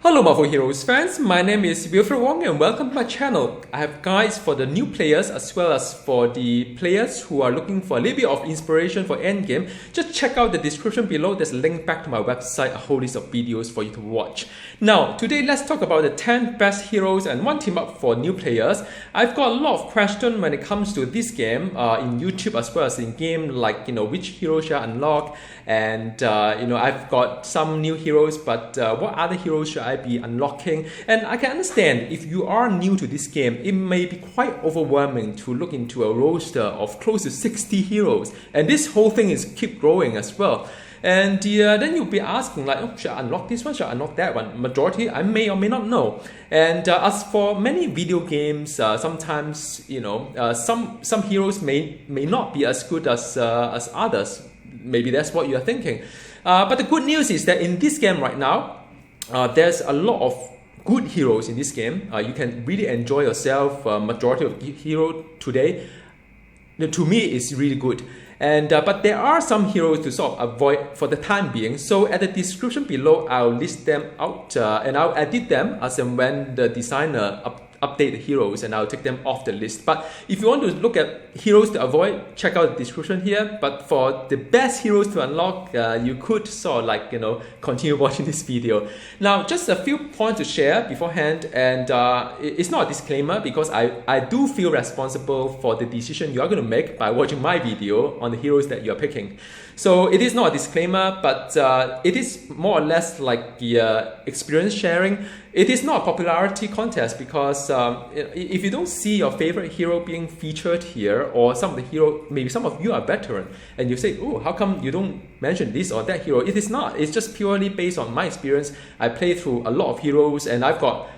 Hello Marvel Heroes fans, my name is Wilfred Wong and welcome to my channel. I have guides for the new players as well as for the players who are looking for a little bit of inspiration for endgame. Just check out the description below, there's a link back to my website, a whole list of videos for you to watch. Now, today let's talk about the 10 best heroes and one team up for new players. I've got a lot of questions when it comes to this game in YouTube as well as in game, like which hero should I unlock, and I've got some new heroes, but what other heroes should I be unlocking? And I can understand if you are new to this game, it may be quite overwhelming to look into a roster of close to 60 heroes, and this whole thing is keep growing as well. And then you'll be asking like, oh, should I unlock this one? Should I unlock that one? Majority I may or may not know. And as for many video games, sometimes some heroes may not be as good as others. Maybe that's what you are thinking. But the good news is that in this game right now, there's a lot of good heroes in this game. You can really enjoy yourself. Majority of hero today, to me, is really good. And but there are some heroes to sort of avoid for the time being. So at the description below, I'll list them out and I'll edit them as and when the designer update the heroes, and I'll take them off the list. But if you want to look at heroes to avoid, check out the description here. But for the best heroes to unlock, you could sort of like continue watching this video. Now, just a few points to share beforehand, and it's not a disclaimer because I do feel responsible for the decision you are going to make by watching my video on the heroes that you are picking. So it is not a disclaimer, but it is more or less like the experience sharing. It is not a popularity contest because if you don't see your favorite hero being featured here, or some of the hero, maybe some of you are veteran, and you say, oh, how come you don't mention this or that hero? It is not. It's just purely based on my experience. I play through a lot of heroes, and I've got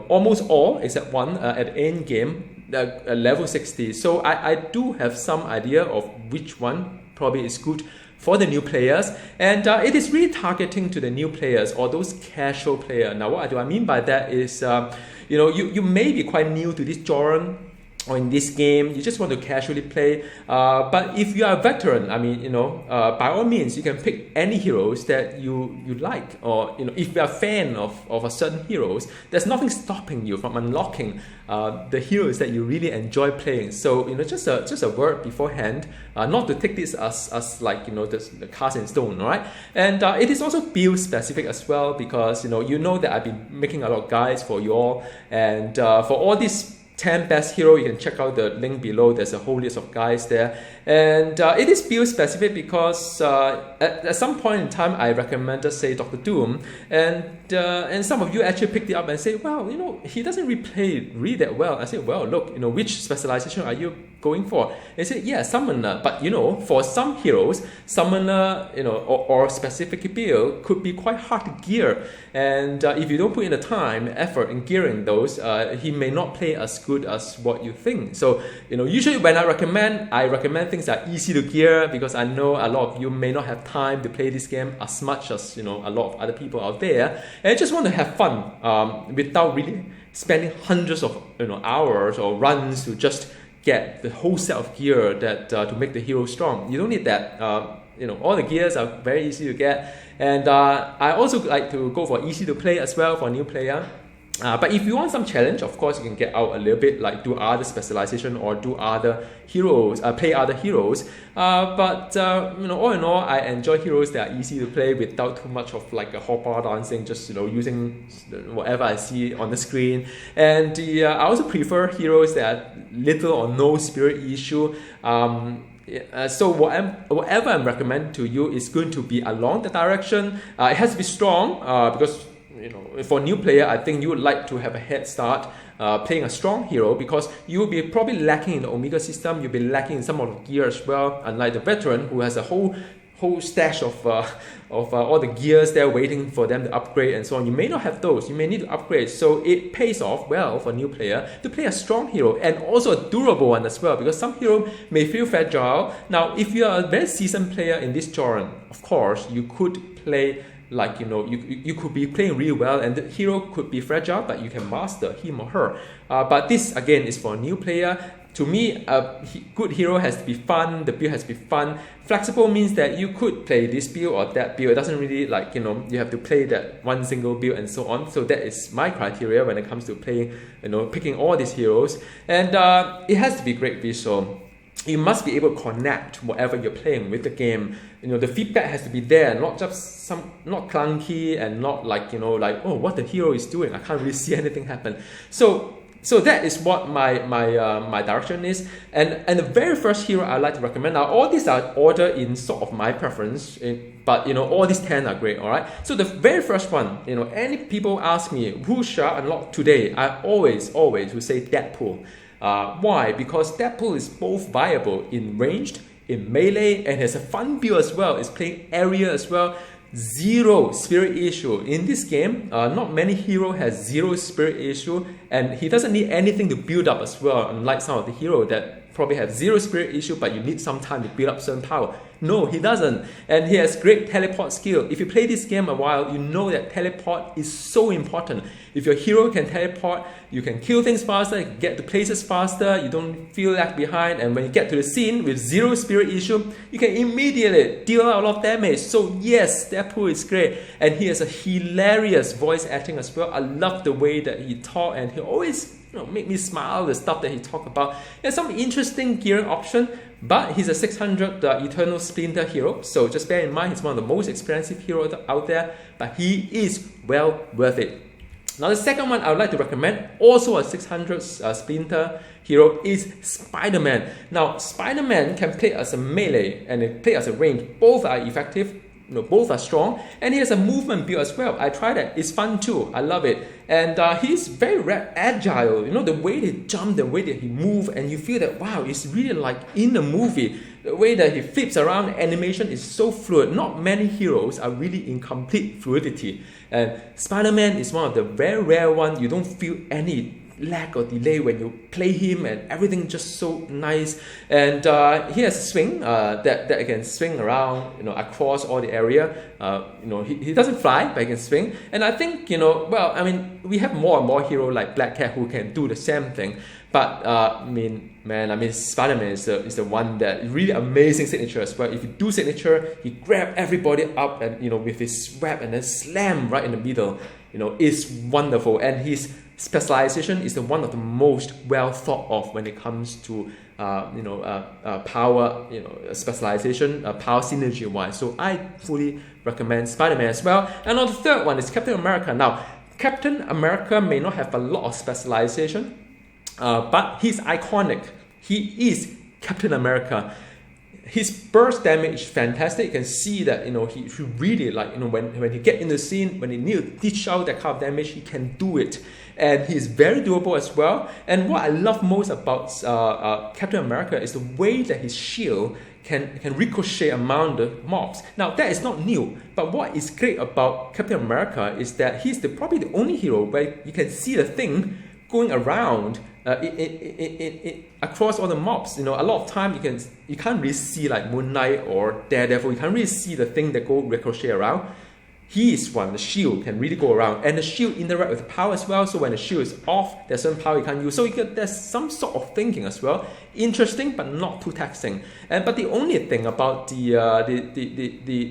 almost all except one at end game, level 60. So I do have some idea of which one probably is good for the new players, and it is really targeting to the new players or those casual players. Now, what do I mean by that is, you may be quite new to this genre or in this game, you just want to casually play. But if you are a veteran, I mean, by all means, you can pick any heroes that you like, or if you are a fan of a certain heroes, there's nothing stopping you from unlocking the heroes that you really enjoy playing. So just a word beforehand, not to take this as like the cast in stone, all right? And it is also build specific as well, because you know that I've been making a lot of guides for you all, and for all these 10 best hero, you can check out the link below. There's a whole list of guys there, and it is build specific because at some point in time I recommended, say, Dr. Doom, and some of you actually picked it up and say, well, he doesn't replay really that well. I said, well, look, which specialization are you going for? They said, yeah, summoner, but for some heroes, summoner, or specific build could be quite hard to gear, and if you don't put in the time, effort in gearing those, he may not play as good as what you think. So usually when I recommend things that are easy to gear, because I know a lot of you may not have time to play this game as much as a lot of other people out there, and I just want to have fun without really spending hundreds of hours or runs to just get the whole set of gear that to make the hero strong. You don't need that. All the gears are very easy to get, and I also like to go for easy to play as well for a new player. But if you want some challenge, of course, you can get out a little bit, like do other specialization or do other heroes, play other heroes. But all in all, I enjoy heroes that are easy to play without too much of like a hotbar dancing, just using whatever I see on the screen. And I also prefer heroes that have little or no spirit issue. So whatever I'm recommending to you is going to be along the direction. It has to be strong because for a new player, I think you would like to have a head start playing a strong hero, because you will be probably lacking in the Omega system. You'll be lacking in some of the gear as well, unlike the veteran who has a whole stash of all the gears there waiting for them to upgrade and so on. You may not have those. You may need to upgrade. So it pays off well for a new player to play a strong hero, and also a durable one as well, because some hero may feel fragile. Now, if you are a very seasoned player in this genre, of course, you could play like you could be playing really well, and the hero could be fragile, but you can master him or her. But this again is for a new player. To me, a good hero has to be fun, the build has to be fun. Flexible means that you could play this build or that build. It doesn't really like, you know, you have to play that one single build and so on. So that is my criteria when it comes to playing, you know, picking all these heroes. And it has to be great visual. You must be able to connect whatever you're playing with the game. You know, the feedback has to be there, not just not clunky and not like, you know, like, oh, what the hero is doing, I can't really see anything happen. So that is what my direction is. And the very first hero I'd like to recommend, now all these are ordered in sort of my preference, but you know, all these 10 are great, alright? So the very first one, you know, any people ask me, who shall I unlock today? I always will say Deadpool. Why? Because Deadpool is both viable in ranged, in melee, and has a fun build as well. It's playing area as well. Zero spirit issue. In this game, not many hero has zero spirit issue, and he doesn't need anything to build up as well, unlike some of the hero that probably have zero spirit issue, but you need some time to build up certain power. No, he doesn't. And he has great teleport skill. If you play this game a while, you know that teleport is so important. If your hero can teleport, you can kill things faster, you can get to places faster, you don't feel left behind, and when you get to the scene with zero spirit issue, you can immediately deal out a lot of damage. So yes, Deadpool is great. And he has a hilarious voice acting as well. I love the way that he talks, and he always, you know, make me smile, the stuff that he talk about. There's some interesting gearing option, but he's a 600 Eternal Splinter hero, so just bear in mind he's one of the most expensive heroes out there, but he is well worth it. Now the second one I would like to recommend, also a 600 Splinter hero, is Spider-Man. Now Spider-Man can play as a melee and play as a range. Both are effective. You know, both are strong, and he has a movement build as well. I tried it; it's fun too. I love it, and he's very agile. You know, the way they jump, the way that he move, and you feel that wow, it's really like in the movie. The way that he flips around, animation is so fluid. Not many heroes are really in complete fluidity, and Spider-Man is one of the very rare ones. You don't feel any lag or delay when you play him, and everything just so nice. And he has a swing that can swing around, you know, across all the area. You know, he doesn't fly, but he can swing. And I think, you know, well, I mean, we have more and more heroes like Black Cat who can do the same thing. But I mean, Spider-Man is the one that really amazing signature as well. If you do signature, he grab everybody up and, you know, with his web and then slam right in the middle. You know, it's wonderful, and his specialization is the one of the most well thought of when it comes to power, you know, specialization, power synergy wise. So I fully recommend Spider-Man as well. And on the third one is Captain America. Now, Captain America may not have a lot of specialization, but he's iconic. He is Captain America. His burst damage is fantastic. You can see that, you know, he really, like, you know, when he get in the scene, when he need to dish out that kind of damage, he can do it. And he's very doable as well. And what I love most about Captain America is the way that his shield can ricochet among the mobs. Now that is not new, but what is great about Captain America is that he's probably the only hero where you can see the thing going around across all the mobs. You know, a lot of time you can't really see like Moon Knight or Daredevil. You can't really see the thing that go ricochet around. He is one. The shield can really go around, and the shield interact with the power as well. So when the shield is off, there's some power you can't use. So there's some sort of thinking as well. Interesting, but not too taxing. But the only thing about the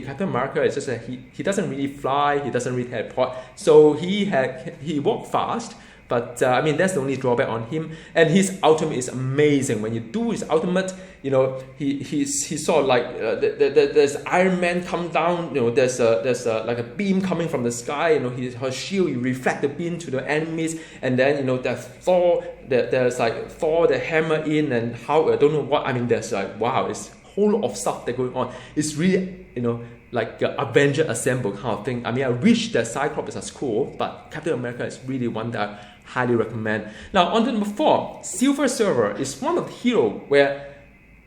Captain America is just that he doesn't really fly. He doesn't really teleport. So he walk fast. But I mean, that's the only drawback on him. And his ultimate is amazing. When you do his ultimate, you know, he's sort of like there's Iron Man come down. You know, there's like a beam coming from the sky. You know, her shield, you reflect the beam to the enemies, and then, you know, there's Thor. There's like Thor the hammer in, and how I don't know what. I mean, there's like wow, it's a whole lot of stuff that going on. It's really, you know, like Avenger Assemble kind of thing. I mean, I wish that Cyclops is as cool, but Captain America is really one that I highly recommend. Now, on to number 4, Silver Surfer is one of the heroes where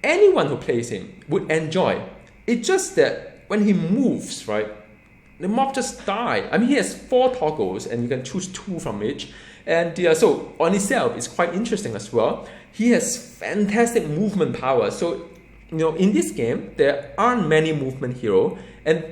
anyone who plays him would enjoy. It's just that when he moves, right, the mob just die. I mean, he has 4 toggles, and you can choose 2 from each. And so on itself, it's quite interesting as well. He has fantastic movement power. So, you know, in this game, there aren't many movement heroes, and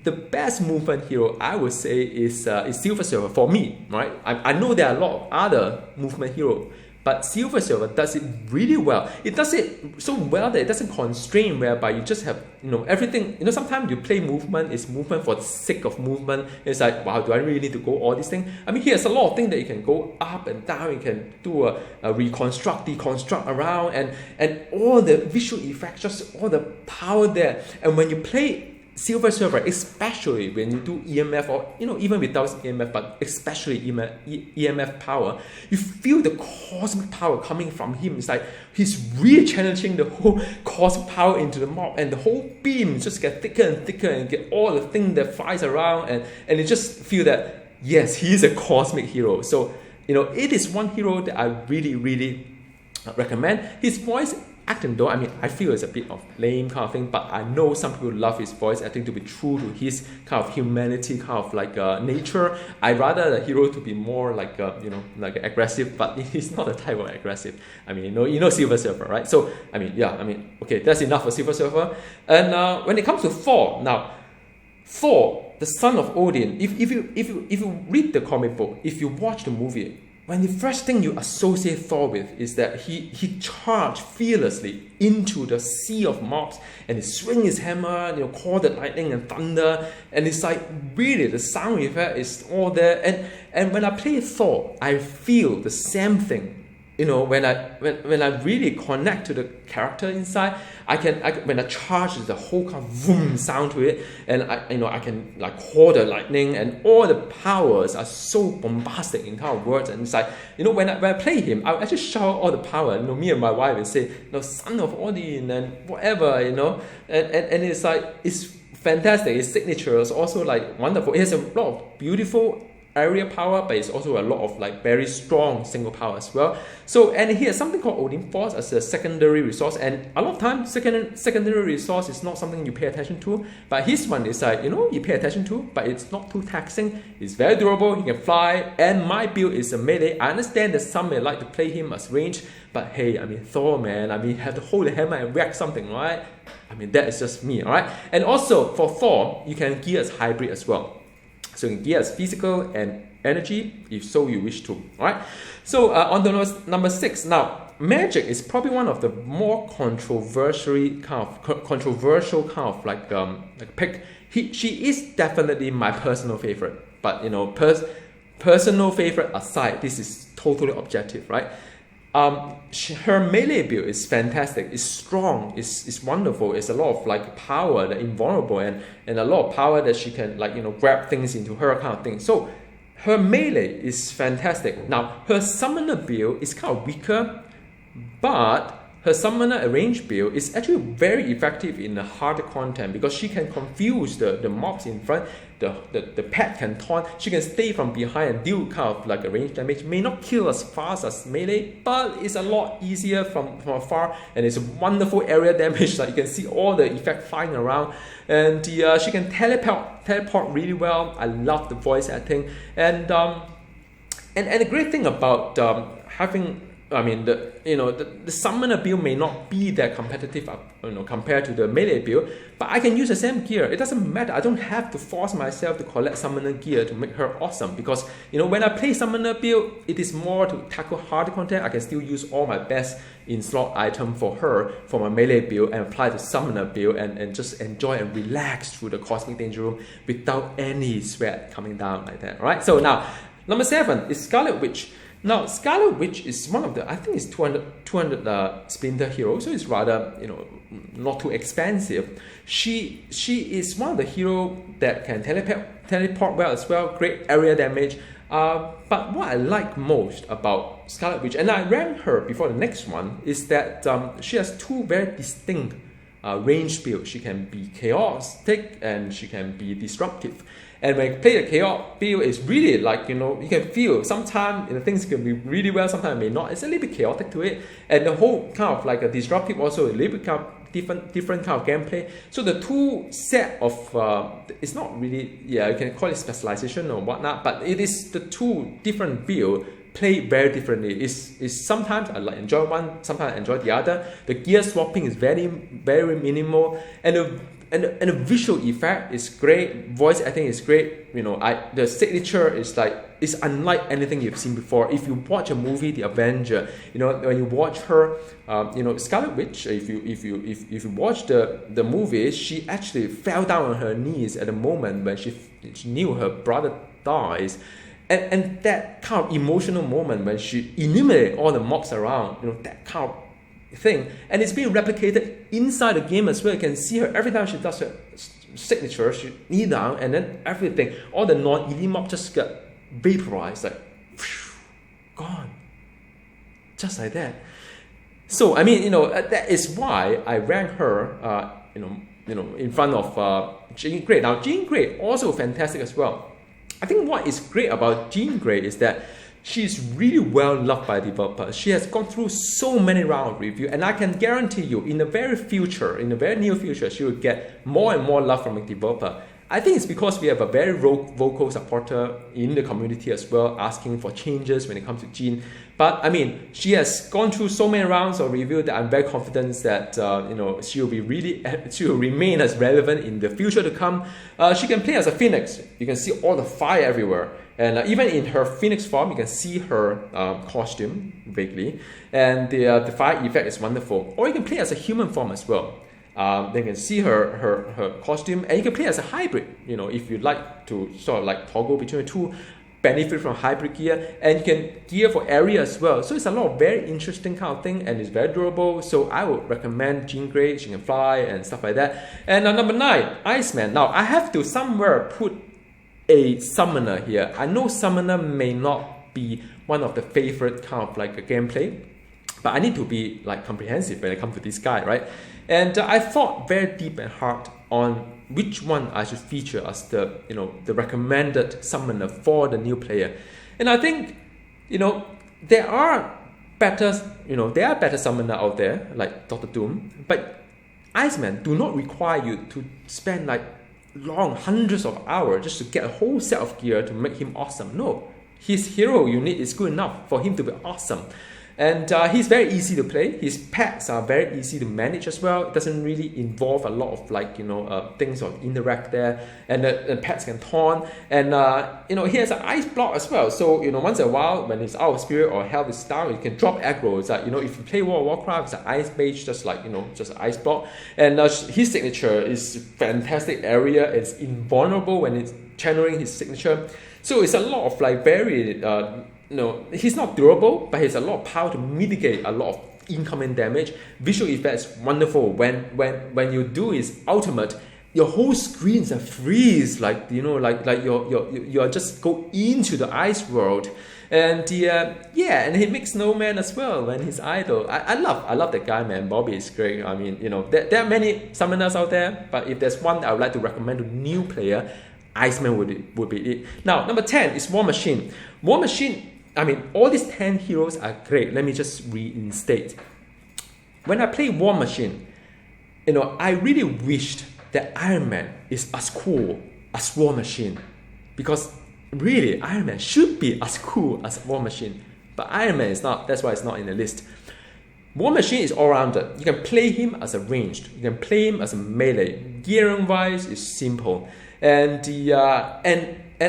the best movement hero I would say is Silver Surfer for me, right? I know there are a lot of other movement heroes, But Silver Surfer does it really well. It does it so well that it doesn't constrain, whereby you just have, everything. Sometimes you play movement, it's movement for the sake of movement. It's like, wow, do I really need to go all these things? I mean, here's a lot of things that you can go up and down. You can do a reconstruct, deconstruct around, and all the visual effects, just all the power there. And when you play Silver Surfer, especially when you do EMF, or even without EMF, but especially EMF power, you feel the cosmic power coming from him. It's like he's really challenging the whole cosmic power into the mob, and the whole beam just get thicker and thicker, and get all the thing that flies around, and you just feel that yes, he is a cosmic hero. So it is one hero that I really, really recommend. His voice acting, though, I mean, I feel it's a bit of lame kind of thing, but I know some people love his voice acting to be true to his kind of humanity, kind of like nature. I rather the hero to be more like like aggressive, but he's not the type of aggressive. I mean, Silver Surfer, right? So okay, that's enough for Silver Surfer. And when it comes to Thor, now Thor, the son of Odin. If you read the comic book, if you watch the movie, when the first thing you associate Thor with is that he charged fearlessly into the sea of mobs, and he swing his hammer, call the lightning and thunder, and it's like really the sound effect is all there. And when I play Thor, I feel the same thing. When I really connect to the character inside, when I charge the whole kind of vroom sound to it, and I can like call the lightning, and all the powers are so bombastic in kind of words, and it's like when I play him, I just shout all the power. Me and my wife will say, son of Odin and whatever, and it's like it's fantastic. His signature is also like wonderful. It has a lot of beautiful area power, but it's also a lot of like very strong single power as well. So, and here's something called Odin Force as a secondary resource, and a lot of times secondary resource is not something you pay attention to, but his one is like you pay attention to, but it's not too taxing. It's very durable, he can fly, and my build is a melee. I understand that some may like to play him as range, but hey, I mean, Thor, man, I mean, have to hold the hammer and whack something, right? I mean, that is just me, alright? And also for Thor, you can gear as hybrid as well. So you can gear as physical and energy, if so you wish to. Alright. So on the number 6. Now, Magik is probably one of the more controversial kind of like pick. She is definitely my personal favorite. But personal favorite aside, this is totally objective, right? Her melee build is fantastic. It's strong. It's wonderful. It's a lot of like power, that invulnerable, and a lot of power that she can like grab things into her kind of thing. So her melee is fantastic. Now her summoner build is kind of weaker, but her summoner range build is actually very effective in the harder content, because she can confuse the mobs in front. The pet can taunt. She can stay from behind and deal kind of like a range damage. May not kill as fast as melee, but it's a lot easier from afar, and it's a wonderful area damage. Like you can see all the effect flying around, and she can teleport really well. I love the voice acting, and the great thing about having, I mean, the summoner build may not be that competitive, compared to the melee build, but I can use the same gear. It doesn't matter. I don't have to force myself to collect summoner gear to make her awesome, because when I play summoner build, it is more to tackle harder content. I can still use all my best in slot item for her for my melee build, and apply the summoner build, and just enjoy and relax through the cosmic danger room without any sweat coming down like that. Right? So now number 7 is Scarlet Witch. Now, Scarlet Witch is one of the, I think it's 200 splinter hero, so it's rather, not too expensive. She is one of the hero that can teleport well as well, great area damage. But what I like most about Scarlet Witch, and I ran her before the next one, is that she has two very distinct range builds. She can be chaotic and she can be disruptive. And when you play the chaos build, it's really like, you can feel sometimes things can be really well, sometimes it may not. It's a little bit chaotic to it. And the whole kind of like a disruptive also a little bit kind of different kind of gameplay. So the two set of, it's not really, you can call it specialization or whatnot, but it is the two different build play very differently. It's sometimes I like enjoy one, sometimes I enjoy the other. The gear swapping is very, very minimal. And and the visual effect is great. Voice acting is great. You know, the signature is unlike anything you've seen before. If you watch a movie, The Avenger, you know, when you watch her, you know, Scarlet Witch, if you watch the movie, she actually fell down on her knees at the moment when she knew her brother dies. And that kind of emotional moment when she eliminated all the mobs around, you know, that kind of thing, and it's being replicated inside the game as well. You can see her every time she does her signature, she knee down, and then everything, all the non-elite mob just get vaporized, like whew, gone, just like that. So I mean, you know, that is why I rank her, you know, in front of Jean Grey. Now, Jean Grey also fantastic as well. I think what is great about Jean Grey is that she's really well loved by developers. She has gone through so many rounds of review, and I can guarantee you, in the very near future, she will get more and more love from a developer. I think it's because we have a very vocal supporter in the community as well, asking for changes when it comes to Jean. But I mean, she has gone through so many rounds of review that I'm very confident that you know, she will remain as relevant in the future to come. She can play as a Phoenix. You can see all the fire everywhere, and even in her Phoenix form, you can see her costume vaguely, and the fire effect is wonderful. Or you can play as a human form as well. Then you can see her costume, and you can play as a hybrid, you know, if you like to sort of like toggle between the two, benefit from hybrid gear, and you can gear for area as well. So it's a lot of very interesting kind of thing, and it's very durable. So I would recommend Jean Grey. She can fly and stuff like that. And number 9, Iceman. Now I have to somewhere put a summoner here. I know summoner may not be one of the favorite kind of like a gameplay, but I need to be like comprehensive when it comes to this guy, right? And I thought very deep and hard on which one I should feature as the, you know, the recommended summoner for the new player. And I think, you know, there are better summoner out there like Dr. Doom, but Iceman do not require you to spend like long hundreds of hours just to get a whole set of gear to make him awesome. No, his hero unit is good enough for him to be awesome. And he's very easy to play. His pets are very easy to manage as well. It doesn't really involve a lot of like, you know, things or interact there. And the pets can taunt. And you know, he has an ice block as well. So, you know, once in a while when he's out of spirit or health is down, you can drop aggro. It's like, you know, if you play World of Warcraft, it's an ice mage, just like, you know, just an ice block. And his signature is fantastic area. It's invulnerable when it's channeling his signature. So it's a lot of like very no, he's not durable, but he has a lot of power to mitigate a lot of incoming damage. Visual effects wonderful. When you do his ultimate, your whole screens are freeze, like, you know, like you're just go into the ice world. And and he makes Snowman as well when he's idle. I love that guy, man. Bobby is great. I mean, you know, there are many summoners out there, but if there's one I would like to recommend to new player, Iceman would be it. Now, number 10 is War Machine. War Machine, I mean, all these 10 heroes are great. Let me just reinstate. When I play War Machine, you know, I really wished that Iron Man is as cool as War Machine. Because really, Iron Man should be as cool as War Machine. But Iron Man is not. That's why it's not in the list. War Machine is all-rounded. You can play him as a ranged. You can play him as a melee. Gearing-wise is simple. And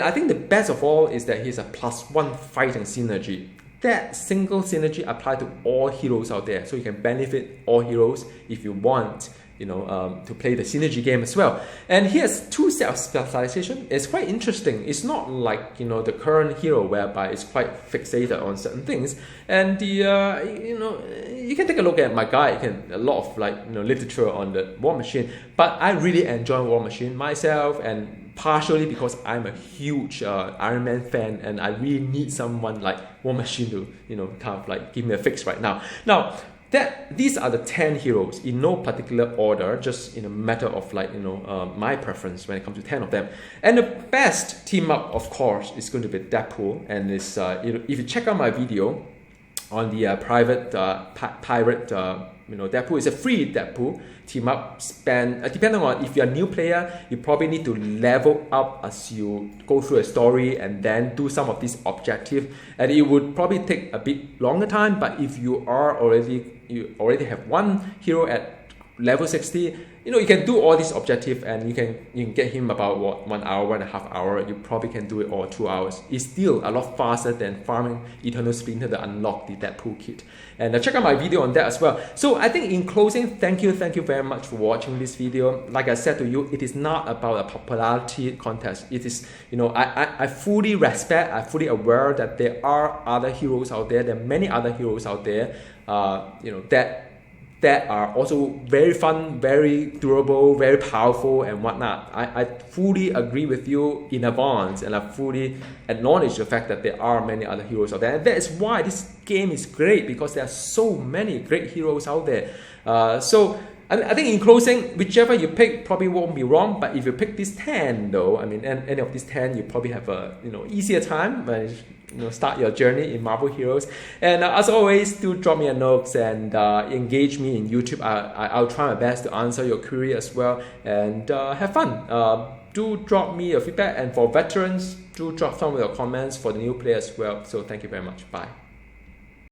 I think the best of all is that he's a +1 fighting synergy. That single synergy applies to all heroes out there, so you can benefit all heroes if you want, you know, to play the synergy game as well. And he has 2 sets of specialization. It's quite interesting. It's not like, you know, the current hero whereby it's quite fixated on certain things. And you know, you can take a look at my guide. A lot of like, you know, literature on the War Machine. But I really enjoy War Machine myself, and partially because I'm a huge Iron Man fan, and I really need someone like War Machine to, you know, kind of like give me a fix right now. Now, these are the 10 heroes in no particular order, just in a matter of like, you know, my preference when it comes to 10 of them. And the best team up, of course, is going to be Deadpool. And it's if you check out my video on the private pirate, you know, Deadpool is a free Deadpool team up. Depending on if you're a new player, you probably need to level up as you go through a story and then do some of these objectives, and it would probably take a bit longer time. But if you already have one hero at level 60, you can do all these objectives and you can get him about what 1 hour, 1.5 hours. You probably can do it all 2 hours. It's still a lot faster than farming Eternal Splinter to unlock the Deadpool kit. And check out my video on that as well. So I think in closing, thank you very much for watching this video. Like I said to you, it is not about a popularity contest. It is, I fully respect, I'm fully aware that there are other heroes out there. There are many other heroes out there, that are also very fun, very durable, very powerful and whatnot. I fully agree with you in advance, and I fully acknowledge the fact that there are many other heroes out there. And that is why this game is great, because there are so many great heroes out there. So I think in closing, whichever you pick probably won't be wrong, but if you pick these 10 though, I mean, any of these 10, you probably have a easier time when start your journey in Marvel heroes. And as always, do drop me a note and engage me in YouTube. I'll try my best to answer your query as well, and have fun. Do drop me your feedback, and for veterans, do drop some of your comments for the new players as well. So thank you very much. Bye.